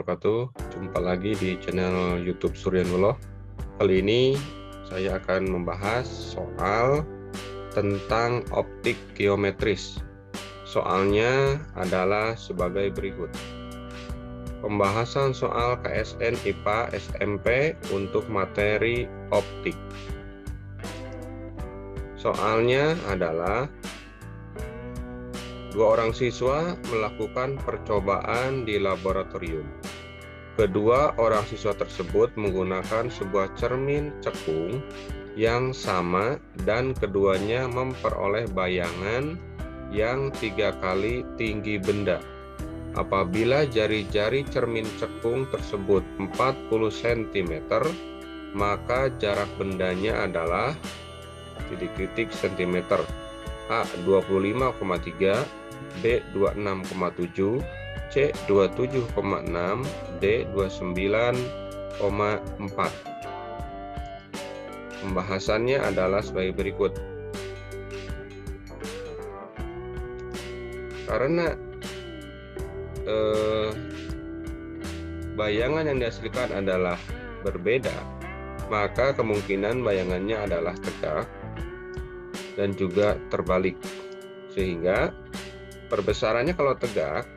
wabarakatuh. Jumpa lagi di channel YouTube Suryanullah. Kali ini saya akan membahas soal tentang optik geometris. Soalnya adalah sebagai berikut. Pembahasan soal KSN IPA SMP untuk materi optik. Soalnya adalah dua orang siswa melakukan percobaan di laboratorium. Kedua orang siswa tersebut menggunakan sebuah cermin cekung yang sama dan keduanya memperoleh bayangan yang 3 kali tinggi benda. Apabila jari-jari cermin cekung tersebut 40 cm, maka jarak bendanya adalah titik-titik cm. A 25,3, B 26,7, C 27,6, D 29,4. Pembahasannya adalah sebagai berikut. Karena bayangan yang dihasilkan adalah berbeda, maka kemungkinan bayangannya adalah tegak dan juga terbalik, sehingga perbesarannya kalau tegak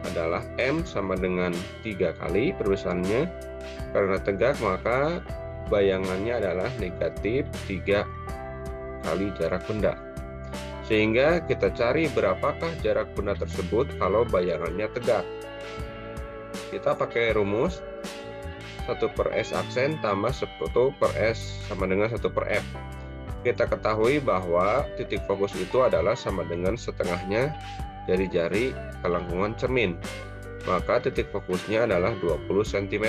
adalah M sama dengan 3 kali perbesarannya. Karena tegak maka bayangannya adalah negatif 3 kali jarak benda, sehingga kita cari berapakah jarak benda tersebut kalau bayangannya tegak. Kita pakai rumus 1/S aksen tambah 1/S sama dengan 1/F. Kita ketahui bahwa titik fokus itu adalah sama dengan setengahnya jari-jari kelengkungan cermin. Maka titik fokusnya adalah 20 cm.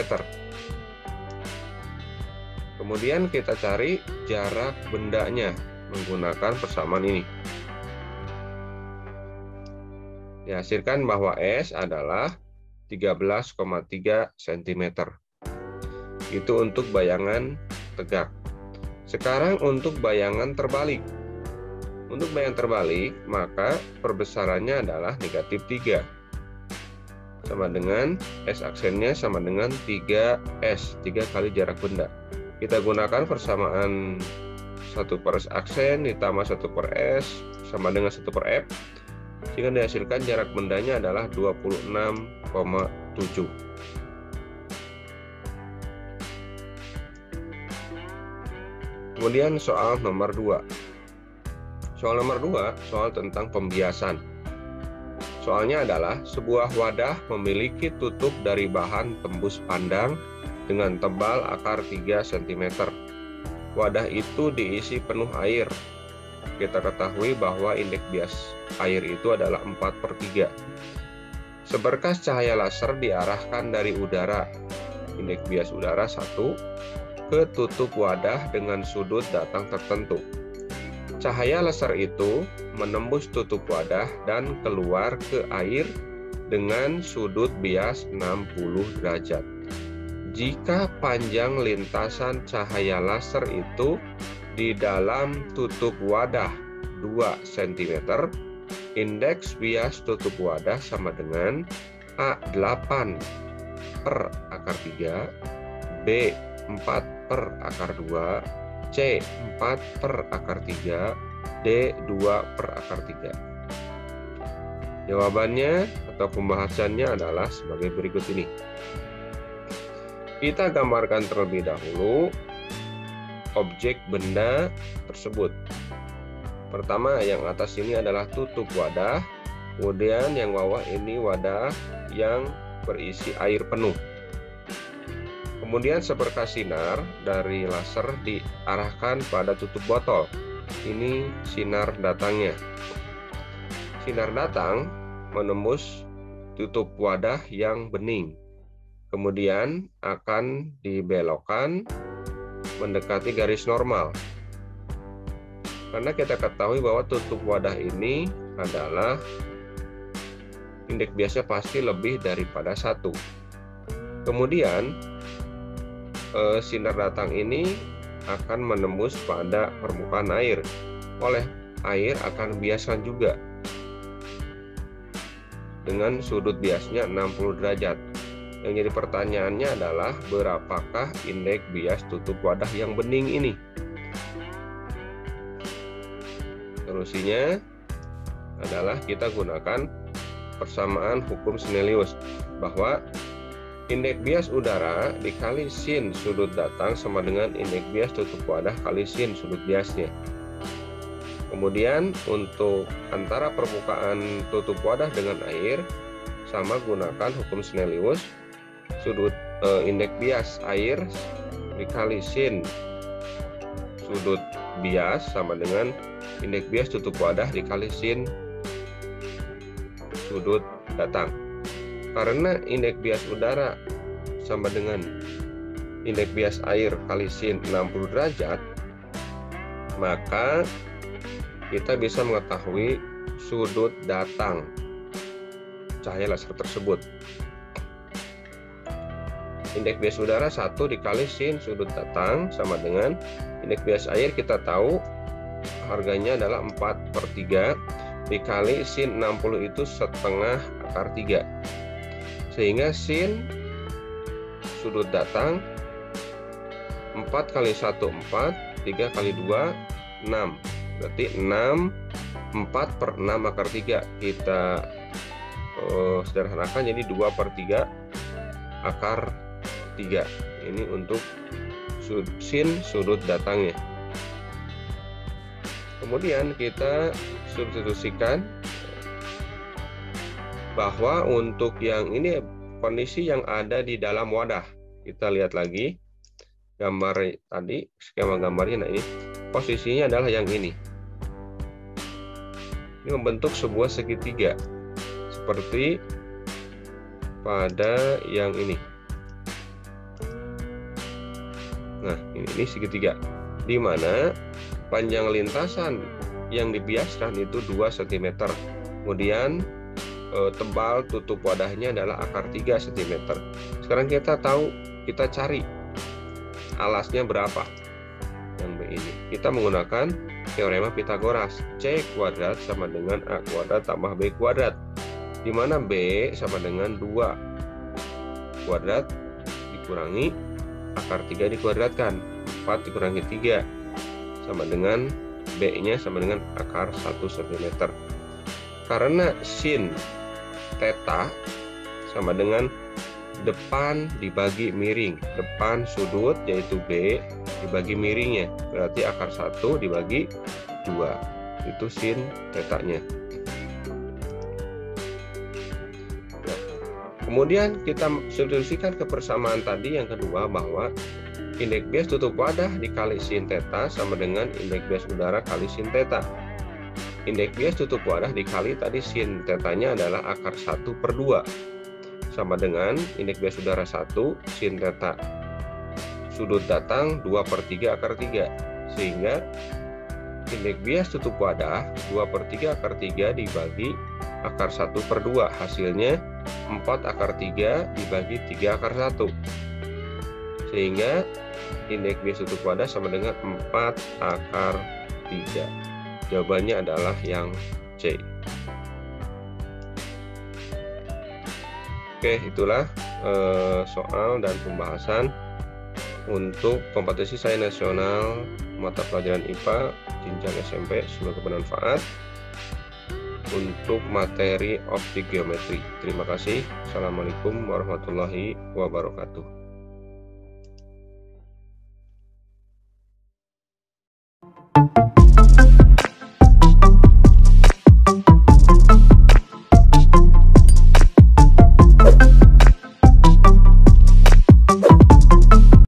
Kemudian kita cari jarak bendanya menggunakan persamaan ini. Dihasilkan bahwa S adalah 13,3 cm. Itu untuk bayangan tegak. Sekarang untuk bayangan terbalik. Untuk bayangan terbalik, maka perbesarannya adalah negatif 3. Sama dengan S aksennya sama dengan 3S, 3 kali jarak benda. Kita gunakan persamaan 1/S aksen ditambah 1/S sama dengan 1/F. Sehingga dihasilkan jarak bendanya adalah 26,7. Kemudian soal nomor 2. Soal nomor 2, soal tentang pembiasan. Soalnya adalah sebuah wadah memiliki tutup dari bahan tembus pandang dengan tebal akar 3 cm. Wadah itu diisi penuh air. Kita ketahui bahwa indeks bias air itu adalah 4/3. Seberkas cahaya laser diarahkan dari udara, indeks bias udara 1, ke tutup wadah dengan sudut datang tertentu. Cahaya laser itu menembus tutup wadah dan keluar ke air dengan sudut bias 60 derajat. Jika panjang lintasan cahaya laser itu di dalam tutup wadah 2 cm, indeks bias tutup wadah sama dengan A8 per akar 3, B 4 per akar 2, C 4 per akar 3, D 2 per akar 3. Jawabannya atau pembahasannya adalah sebagai berikut ini. Kita gambarkan terlebih dahulu objek benda tersebut. Pertama, yang atas ini adalah tutup wadah, kemudian yang bawah ini wadah yang berisi air penuh. Kemudian seberkas sinar dari laser diarahkan pada tutup botol. Ini sinar datangnya. Sinar datang menembus tutup wadah yang bening. Kemudian akan dibelokkan mendekati garis normal. Karena kita ketahui bahwa tutup wadah ini adalah indeks biasnya pasti lebih daripada 1. Kemudian sinar datang ini akan menembus pada permukaan air. Oleh air akan biaskan juga dengan sudut biasnya 60 derajat. Yang jadi pertanyaannya adalah berapakah indeks bias tutup wadah yang bening ini? Solusinya adalah kita gunakan persamaan hukum Snellius, bahwa indeks bias udara dikali sin sudut datang sama dengan indeks bias tutup wadah kali sin sudut biasnya. Kemudian untuk antara permukaan tutup wadah dengan air, sama gunakan hukum Snellius, sudut indeks bias air dikali sin sudut bias sama dengan indeks bias tutup wadah dikali sin sudut datang. Karena indeks bias udara sama dengan indeks bias air kali sin 60 derajat, maka kita bisa mengetahui sudut datang cahaya laser tersebut. Indeks bias udara 1 dikali sin sudut datang sama dengan indeks bias air, kita tahu harganya adalah 4/3 dikali sin 60 itu setengah akar 3. Sehingga sin sudut datang 4 kali 1 4, 3 kali 2 6. Berarti 4/6 akar 3. Kita sederhanakan jadi 2/3 akar 3. Ini untuk sin sudut datangnya. Kemudian kita substitusikan bahwa untuk yang ini kondisi yang ada di dalam wadah. Kita lihat lagi gambar tadi, skema gambarnya. Nah, ini posisinya adalah yang ini. Ini membentuk sebuah segitiga seperti pada yang ini. Nah, ini segitiga di mana panjang lintasan yang dibiaskan itu 2 cm. Kemudian tebal tutup wadahnya adalah akar 3 cm. Sekarang kita cari alasnya berapa. Yang B ini. Kita menggunakan teorema Pythagoras. C kuadrat sama dengan A kuadrat tambah B kuadrat. Di mana B sama dengan 2 kuadrat dikurangi akar 3 dikuadratkan. 4 dikurangi 3 sama dengan B-nya sama dengan akar 1 cm. Karena sin theta sama dengan depan dibagi miring. Depan sudut yaitu B dibagi miringnya. Berarti akar 1 dibagi 2. Itu sin tetanya. Nah, kemudian kita substitusikan ke persamaan tadi yang kedua, bahwa indeks bias tutup wadah dikali sin theta sama dengan indeks bias udara kali sin theta. Indeks bias tutup wadah dikali tadi sin tetanya adalah akar 1/2 sama dengan indeks bias udara 1 sin theta sudut datang 2/3 akar 3. Sehingga indeks bias tutup wadah 2/3 akar 3 dibagi akar 1/2, hasilnya 4 akar 3 dibagi 3 akar 1. Sehingga indeks bias tutup wadah sama dengan 4 akar 3. Jawabannya adalah yang C. Oke, itulah soal dan pembahasan untuk kompetisi sains nasional mata pelajaran IPA jenjang SMP. Semoga bermanfaat untuk materi optik geometri. Terima kasih. Assalamualaikum warahmatullahi wabarakatuh.